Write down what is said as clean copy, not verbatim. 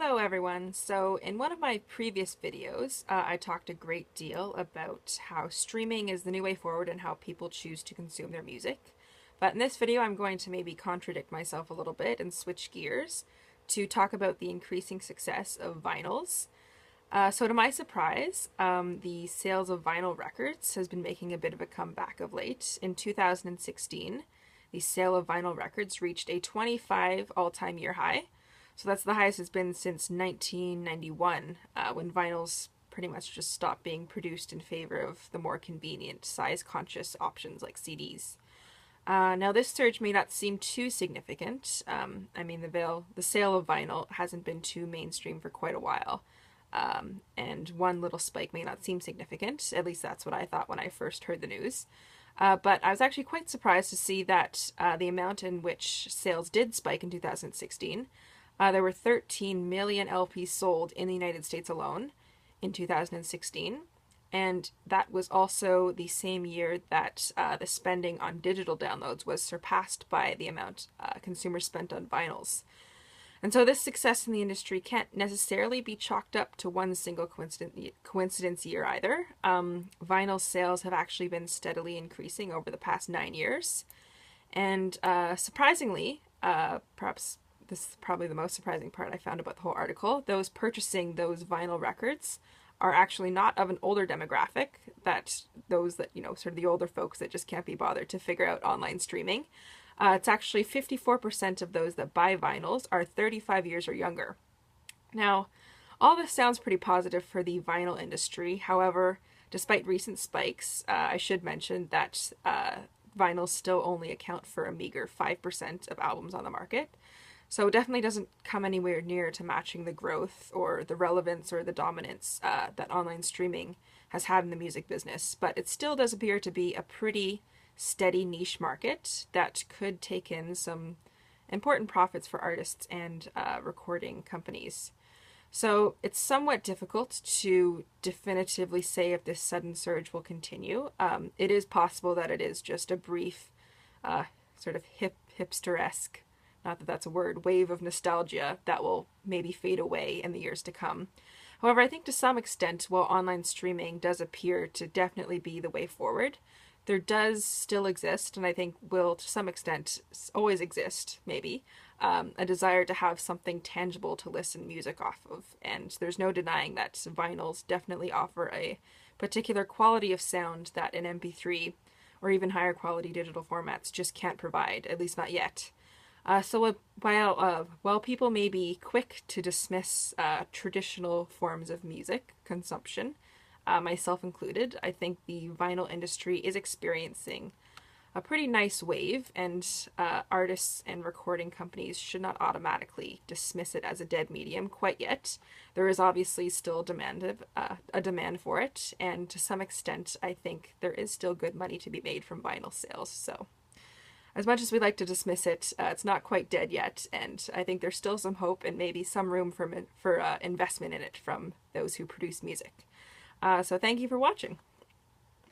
Hello everyone. So in one of my previous videos, I talked a great deal about how streaming is the new way forward and how people choose to consume their music. But in this video, I'm going to maybe contradict myself a little bit and switch gears to talk about the increasing success of vinyls. So to my surprise, the sales of vinyl records has been making a bit of a comeback of late. In 2016, the sale of vinyl records reached a 25 all-time year high. So that's the highest it's been since 1991, when vinyls pretty much just stopped being produced in favor of the more convenient, size-conscious options like CDs. Now this surge may not seem too significant. The sale of vinyl hasn't been too mainstream for quite a while. And one little spike may not seem significant. At least that's what I thought when I first heard the news. But I was actually quite surprised to see that the amount in which sales did spike in 2016. There were 13 million LPs sold in the United States alone in 2016, and that was also the same year that the spending on digital downloads was surpassed by the amount consumers spent on vinyls. And so this success in the industry can't necessarily be chalked up to one single coincidence year either. Vinyl sales have actually been steadily increasing over the past 9 years, and surprisingly, perhaps this is probably the most surprising part I found about the whole article, those purchasing those vinyl records are actually not of an older demographic, those that, sort of the older folks that just can't be bothered to figure out online streaming. It's actually 54% of those that buy vinyls are 35 years or younger. Now, all this sounds pretty positive for the vinyl industry. However, despite recent spikes, I should mention that vinyls still only account for a meager 5% of albums on the market. So it definitely doesn't come anywhere near to matching the growth or the relevance or the dominance that online streaming has had in the music business. But it still does appear to be a pretty steady niche market that could take in some important profits for artists and recording companies. So it's somewhat difficult to definitively say if this sudden surge will continue. It is possible that it is just a brief, sort of hipster-esque, not that that's a word, wave of nostalgia that will maybe fade away in the years to come. However, I think to some extent, while online streaming does appear to definitely be the way forward, there does still exist, and I think will to some extent always exist, maybe, a desire to have something tangible to listen music off of. And there's no denying that vinyls definitely offer a particular quality of sound that an MP3 or even higher quality digital formats just can't provide, at least not yet. So while people may be quick to dismiss traditional forms of music consumption, myself included, I think the vinyl industry is experiencing a pretty nice wave, and artists and recording companies should not automatically dismiss it as a dead medium quite yet. There is obviously still a demand for it, and to some extent I think there is still good money to be made from vinyl sales. So as much as we like to dismiss it, it's not quite dead yet, and I think there's still some hope and maybe some room for investment in it from those who produce music. So thank you for watching.